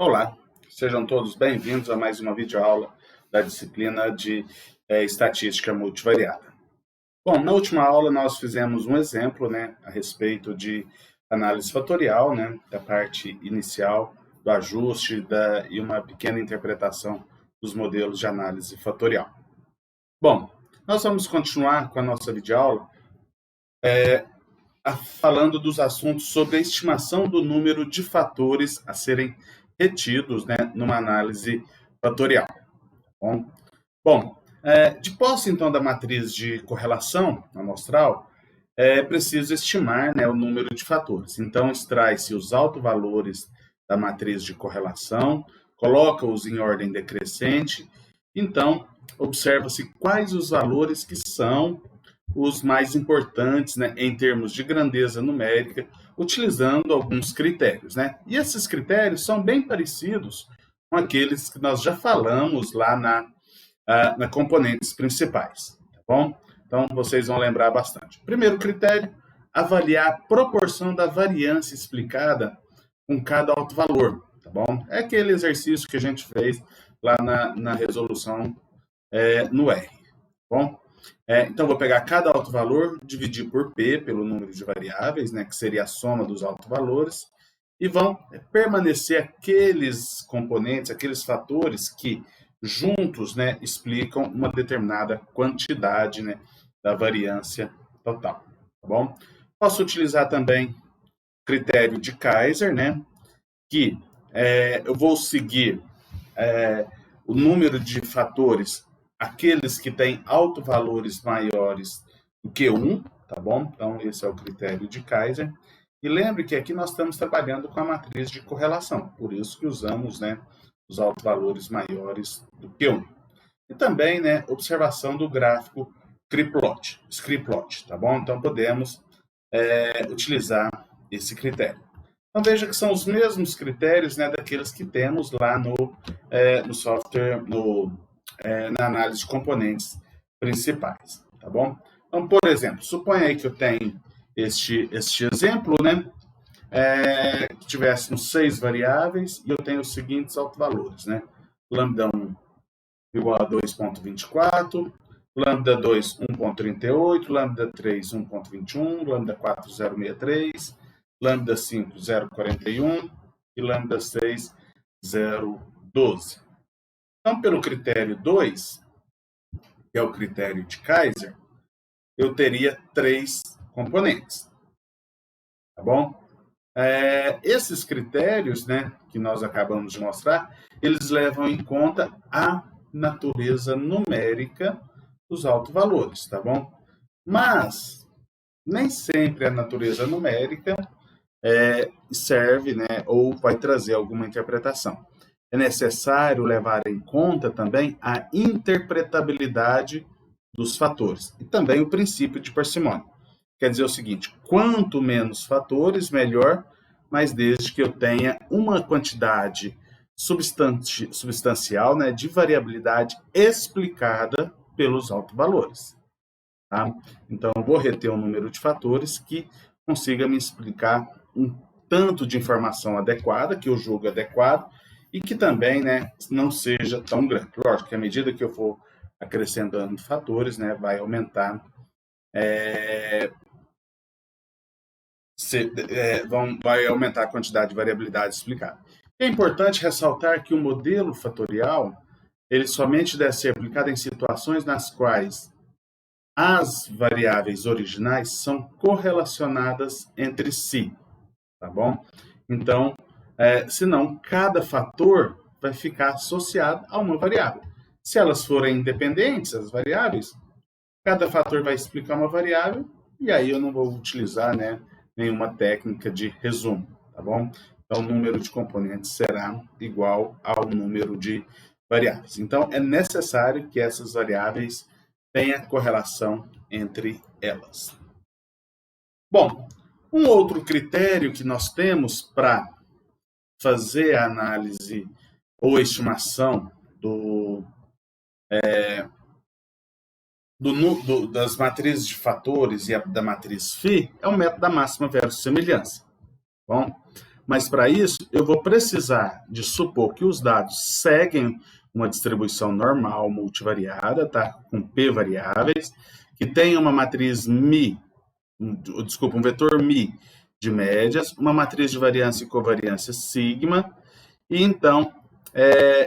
Olá, sejam todos bem-vindos a mais uma videoaula da disciplina de Estatística Multivariada. Bom, na última aula nós fizemos um exemplo, a respeito de análise fatorial, da parte inicial, do ajuste e uma pequena interpretação dos modelos de análise fatorial. Bom, nós vamos continuar com a nossa videoaula falando dos assuntos sobre a estimação do número de fatores a serem retidos numa análise fatorial. Bom, de posse então da matriz de correlação amostral, é preciso estimar o número de fatores. Então, extrai-se os autovalores da matriz de correlação, coloca-os em ordem decrescente, então observa-se quais os valores que são os mais importantes em termos de grandeza numérica, utilizando alguns critérios. E esses critérios são bem parecidos com aqueles que nós já falamos lá na componentes principais. Tá bom? Então, vocês vão lembrar bastante. Primeiro critério, avaliar a proporção da variância explicada com cada autovalor. Tá bom? É aquele exercício que a gente fez lá na resolução no R. Tá bom? Então, vou pegar cada autovalor, dividir por P, pelo número de variáveis, que seria a soma dos autovalores, e vão permanecer aqueles componentes, aqueles fatores que juntos explicam uma determinada quantidade da variância total. Tá bom? Posso utilizar também o critério de Kaiser, que eu vou seguir o número de fatores, aqueles que têm autovalores maiores do que 1, tá bom? Então, esse é o critério de Kaiser. E lembre que aqui nós estamos trabalhando com a matriz de correlação, por isso que usamos os autovalores maiores do que 1. E também observação do gráfico Scriplot, tá bom? Então, podemos utilizar esse critério. Então, veja que são os mesmos critérios daqueles que temos lá no software, na análise de componentes principais, tá bom? Então, por exemplo, suponha aí que eu tenho este exemplo, que tivéssemos 6 variáveis e eu tenho os seguintes autovalores, lambda 1 igual a 2,24, lambda 2, 1,38, lambda 3, 1,21, lambda 4, 0,63, lambda 5, 0,41 e lambda 6, 0,12. Então, pelo critério 2, que é o critério de Kaiser, eu teria 3 componentes. Tá bom? Esses critérios, que nós acabamos de mostrar, eles levam em conta a natureza numérica dos autovalores, tá bom? Mas nem sempre a natureza numérica serve, ou vai trazer alguma interpretação. É necessário levar em conta também a interpretabilidade dos fatores e também o princípio de parcimônia. Quer dizer o seguinte, quanto menos fatores, melhor, mas desde que eu tenha uma quantidade substancial de variabilidade explicada pelos autovalores. Tá? Então, eu vou reter um número de fatores que consiga me explicar um tanto de informação adequada, que eu julgo adequado, e que também não seja tão grande. Lógico que à medida que eu for acrescentando fatores, vai aumentar vai aumentar a quantidade de variabilidade explicada. É importante ressaltar que o modelo fatorial ele somente deve ser aplicado em situações nas quais as variáveis originais são correlacionadas entre si, tá bom? Então, senão cada fator vai ficar associado a uma variável. Se elas forem independentes, as variáveis, cada fator vai explicar uma variável e aí eu não vou utilizar nenhuma técnica de resumo, tá bom? Então, o número de componentes será igual ao número de variáveis. Então, é necessário que essas variáveis tenham correlação entre elas. Bom, um outro critério que nós temos para fazer a análise ou estimação das matrizes de fatores e da matriz φ é o método da máxima versus semelhança. Bom, Mas para isso, eu vou precisar de supor que os dados seguem uma distribuição normal multivariada, tá? Com P variáveis, que tem uma matriz um vetor μ de médias, uma matriz de variância e covariância sigma, e então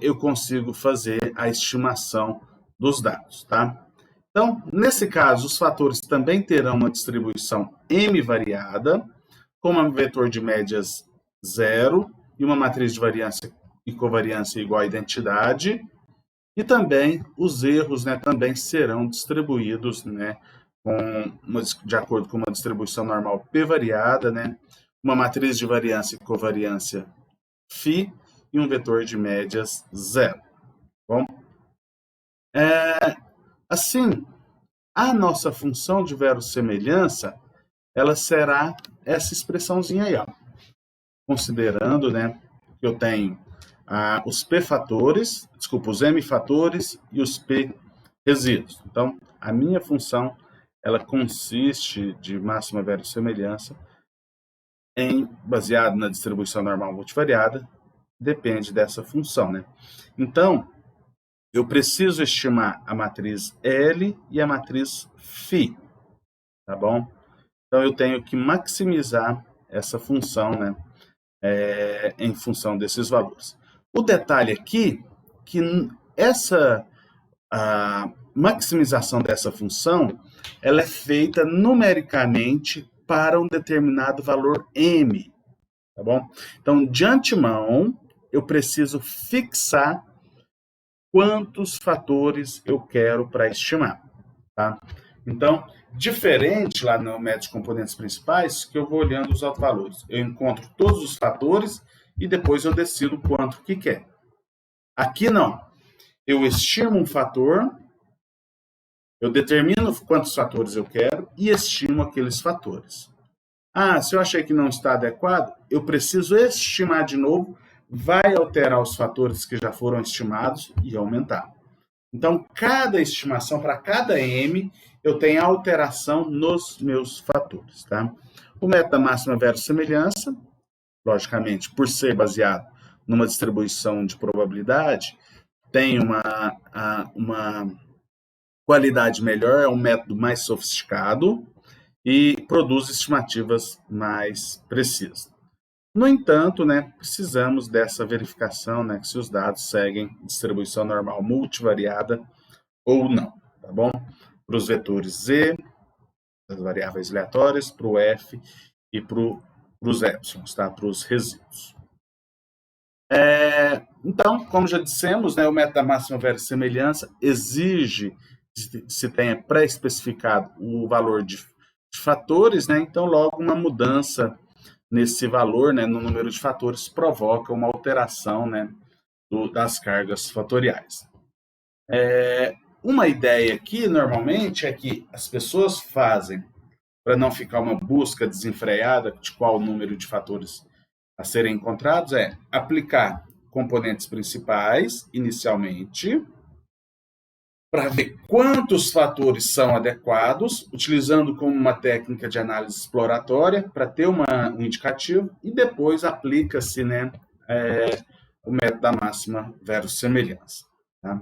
eu consigo fazer a estimação dos dados, tá? Então, nesse caso, os fatores também terão uma distribuição M variada, com um vetor de médias zero e uma matriz de variância e covariância igual à identidade, e também os erros, né, também serão distribuídos, né, de acordo com uma distribuição normal P variada, né, uma matriz de variância e covariância φ e um vetor de médias zero. Bom, assim, a nossa função de verossemelhança, ela será essa expressãozinha aí, ó, considerando, né, que eu tenho os P fatores, desculpa, os M fatores e os P resíduos. Então, a minha função, ela consiste de máxima verossemelhança baseado na distribuição normal multivariada, depende dessa função, né? Então, eu preciso estimar a matriz L e a matriz φ, tá bom? Então, eu tenho que maximizar essa função, né? Em função desses valores. O detalhe aqui que a maximização dessa função, ela é feita numericamente para um determinado valor m, tá bom? Então, de antemão, eu preciso fixar quantos fatores eu quero para estimar, tá? Então, diferente lá no método de componentes principais, que eu vou olhando os autovalores. Eu encontro todos os fatores e depois eu decido quanto que quer. Aqui não. Eu estimo um fator, eu determino quantos fatores eu quero e estimo aqueles fatores. Se eu achei que não está adequado, eu preciso estimar de novo, vai alterar os fatores que já foram estimados e aumentar. Então, cada estimação, para cada M, eu tenho alteração nos meus fatores, tá? O método da máxima verossemelhança, logicamente, por ser baseado numa distribuição de probabilidade, tem uma qualidade melhor, é um método mais sofisticado e produz estimativas mais precisas. No entanto, né, precisamos dessa verificação, né, se os dados seguem distribuição normal multivariada ou não, tá bom? Para os vetores Z, as variáveis aleatórias, para o F e para os épsilons, tá? Para os resíduos. Então, como já dissemos, né, o método da máxima verossemelhança exige que se tenha pré-especificado o valor de fatores, né? Então, logo uma mudança nesse valor, né, no número de fatores, provoca uma alteração, né, das cargas fatoriais. Uma ideia aqui, normalmente, é que as pessoas fazem, para não ficar uma busca desenfreada de qual número de fatores a serem encontrados, é aplicar componentes principais, inicialmente, para ver quantos fatores são adequados, utilizando como uma técnica de análise exploratória para ter um indicativo, e depois aplica-se, né, o método da máxima verossemelhança. Tá?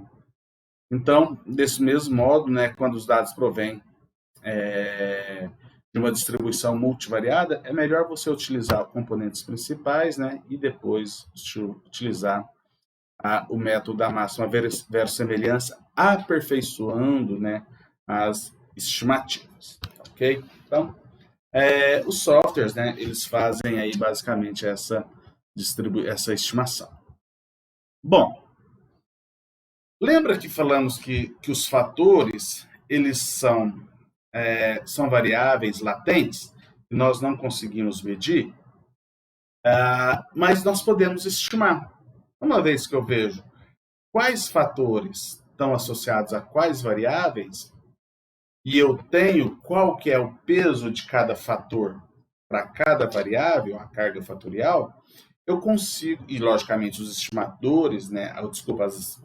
Então, desse mesmo modo, né, quando os dados provêm de uma distribuição multivariada, é melhor você utilizar componentes principais, né, e depois utilizar o método da máxima verossemelhança, aperfeiçoando, né, as estimativas, ok? Então, os softwares, né, eles fazem aí basicamente essa estimação. Bom, lembra que falamos que os fatores, eles são variáveis latentes, que nós não conseguimos medir, mas nós podemos estimar. Uma vez que eu vejo quais fatores estão associados a quais variáveis, e eu tenho qual que é o peso de cada fator para cada variável, a carga fatorial, eu consigo, e logicamente os estimadores, né,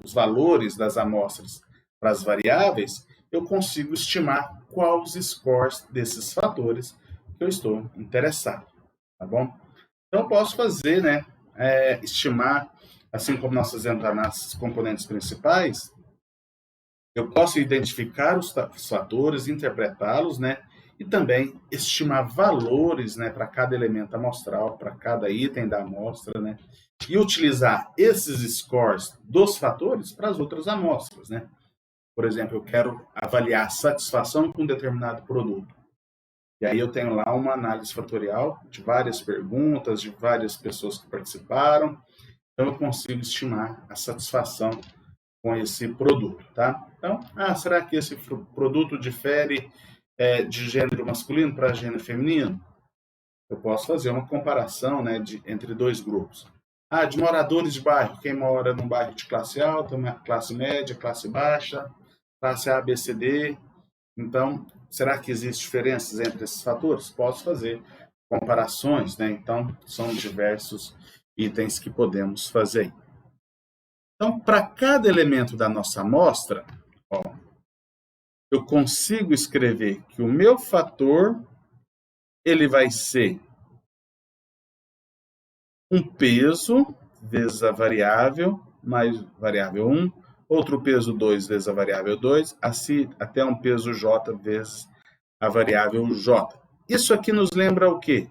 os valores das amostras para as variáveis, eu consigo estimar quais os scores desses fatores que eu estou interessado, tá bom? Então, eu posso fazer, né, estimar, assim como nós fazemos nas componentes principais, eu posso identificar os fatores, interpretá-los, né, e também estimar valores, né, para cada elemento amostral, para cada item da amostra, né, e utilizar esses scores dos fatores para as outras amostras, né. Por exemplo, eu quero avaliar a satisfação com um determinado produto. E aí eu tenho lá uma análise fatorial de várias perguntas, de várias pessoas que participaram. Então eu consigo estimar a satisfação com esse produto, tá? Então, será que esse produto difere de gênero masculino para gênero feminino? Eu posso fazer uma comparação, né, entre dois grupos. De moradores de bairro, quem mora num bairro de classe alta, classe média, classe baixa, classe A, B, C, D. Então, será que existem diferenças entre esses fatores? Posso fazer comparações, né? Então, são diversos itens que podemos fazer. Então, para cada elemento da nossa amostra, eu consigo escrever que o meu fator ele vai ser um peso vezes a variável, mais variável 1, outro peso 2 vezes a variável 2, assim até um peso j vezes a variável j. Isso aqui nos lembra o quê?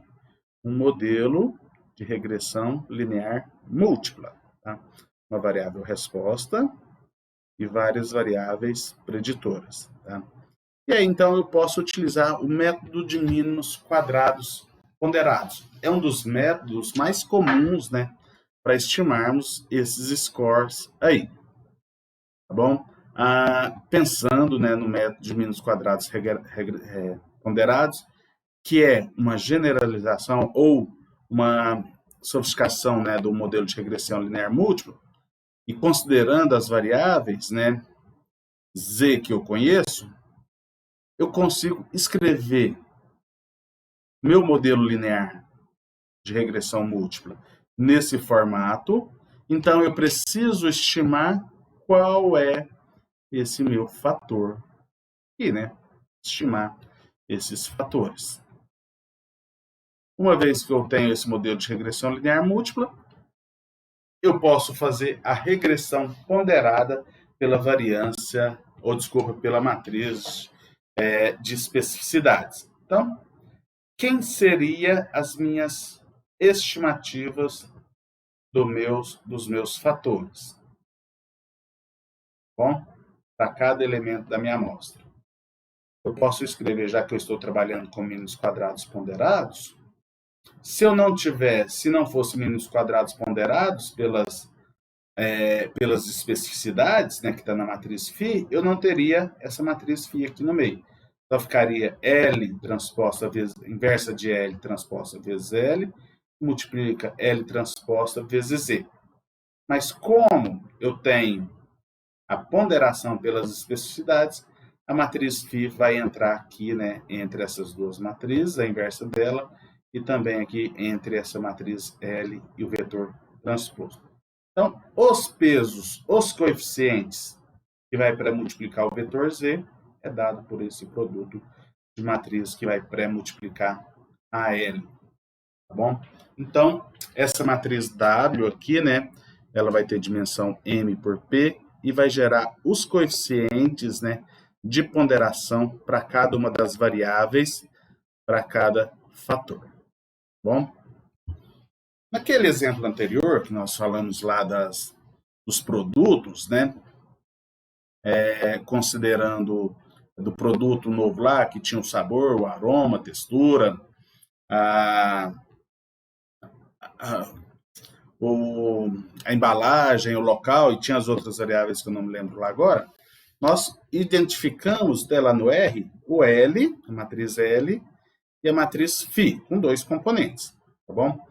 Um modelo de regressão linear múltipla. Tá? Uma variável resposta e várias variáveis preditoras. Tá? E aí, então, eu posso utilizar o método de mínimos quadrados ponderados. É um dos métodos mais comuns, né, para estimarmos esses scores aí. Tá bom? Pensando, né, no método de mínimos quadrados ponderados, que é uma generalização ou uma sofisticação, né, do modelo de regressão linear múltipla, e considerando as variáveis, né, z que eu conheço, eu consigo escrever meu modelo linear de regressão múltipla nesse formato. Então, eu preciso estimar qual é esse meu fator e, né, estimar esses fatores. Uma vez que eu tenho esse modelo de regressão linear múltipla, eu posso fazer a regressão ponderada pela variância, ou desculpa, pela matriz de especificidades. Então, quem seria as minhas estimativas dos meus fatores? Bom, para cada elemento da minha amostra. Eu posso escrever, já que eu estou trabalhando com mínimos quadrados ponderados, se não fosse mínimos quadrados ponderados pelas especificidades, né, que está na matriz φ, eu não teria essa matriz φ aqui no meio. Então, ficaria L transposta vezes, inversa de L transposta vezes L, multiplica L transposta vezes Z. Mas como eu tenho a ponderação pelas especificidades, a matriz φ vai entrar aqui, né, entre essas duas matrizes, a inversa dela, e também aqui entre essa matriz L e o vetor transposto. Então, os pesos, os coeficientes que vai pré-multiplicar o vetor Z é dado por esse produto de matriz que vai pré-multiplicar a L. Tá bom? Então, essa matriz W aqui, né, ela vai ter dimensão M por P e vai gerar os coeficientes, né, de ponderação para cada uma das variáveis, para cada fator. Bom? Naquele exemplo anterior, que nós falamos lá dos produtos, né? Considerando do produto novo lá, que tinha o sabor, o aroma, a textura, a embalagem, o local, e tinha as outras variáveis que eu não me lembro lá agora, nós identificamos lá no R, o L, a matriz L, e a matriz φ, com dois componentes, tá bom?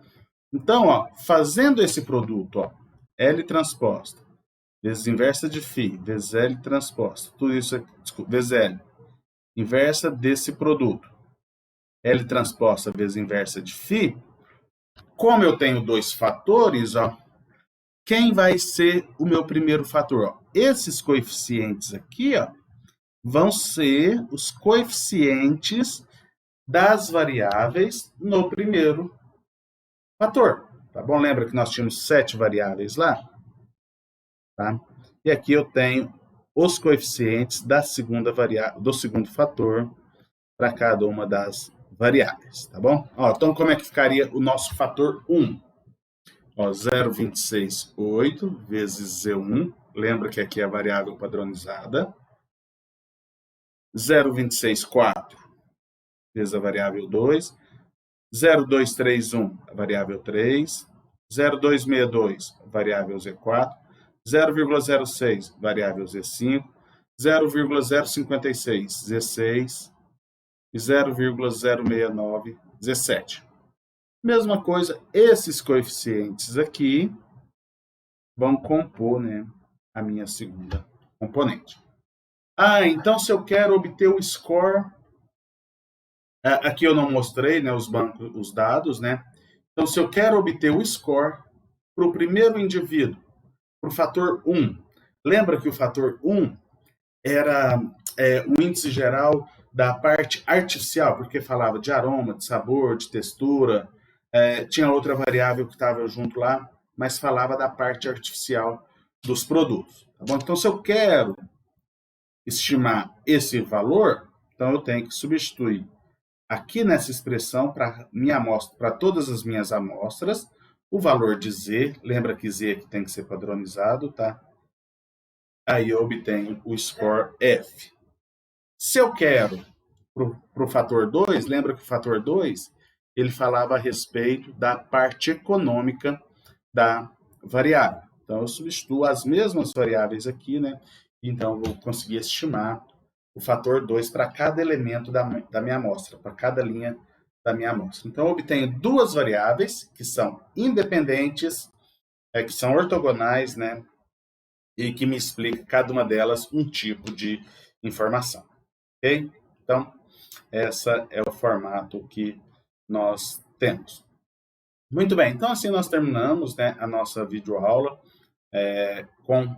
Então, fazendo esse produto, L transposta, vezes inversa de φ, vezes L transposta, tudo isso aqui, vezes L, inversa desse produto, L transposta vezes inversa de φ, como eu tenho dois fatores, quem vai ser o meu primeiro fator? Esses coeficientes aqui, vão ser os coeficientes das variáveis no primeiro fator, tá bom? Lembra que nós tínhamos 7 variáveis lá? Tá? E aqui eu tenho os coeficientes da segunda variável, do segundo fator para cada uma das variáveis, tá bom? Ó, então, como é que ficaria o nosso fator 1? Ó, 0,268 vezes Z1, lembra que aqui é a variável padronizada. 0,264 vezes a variável 2. 0,231, a variável 3. 0,262, variável Z4. 0,06, variável Z5. 0,056, Z6. E 0,069, Z7. Mesma coisa, esses coeficientes aqui vão compor, né, a minha segunda componente. Ah, então se eu quero obter o score, aqui eu não mostrei, né, os dados, né? Então se eu quero obter o score para o primeiro indivíduo, para o fator 1, lembra que o fator 1 era o índice geral da parte artificial, porque falava de aroma, de sabor, de textura, tinha outra variável que estava junto lá, mas falava da parte artificial dos produtos. Tá bom? Então, se eu quero estimar esse valor, então eu tenho que substituir aqui nessa expressão para minha amostra, para todas as minhas amostras, o valor de Z, lembra que Z aqui tem que ser padronizado, tá? Aí eu obtenho o score F. Se eu quero para o fator 2, lembra que o fator 2 ele falava a respeito da parte econômica da variável. Então, eu substituo as mesmas variáveis aqui, né? Então, eu vou conseguir estimar o fator 2 para cada elemento da minha amostra, para cada linha da minha amostra. Então, eu obtenho duas variáveis que são independentes, que são ortogonais, né? E que me explica cada uma delas um tipo de informação. Ok? Então, esse é o formato que nós temos. Muito bem, então assim nós terminamos, né, a nossa videoaula com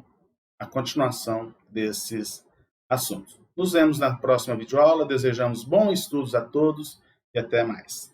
a continuação desses assuntos. Nos vemos na próxima videoaula, desejamos bons estudos a todos e até mais.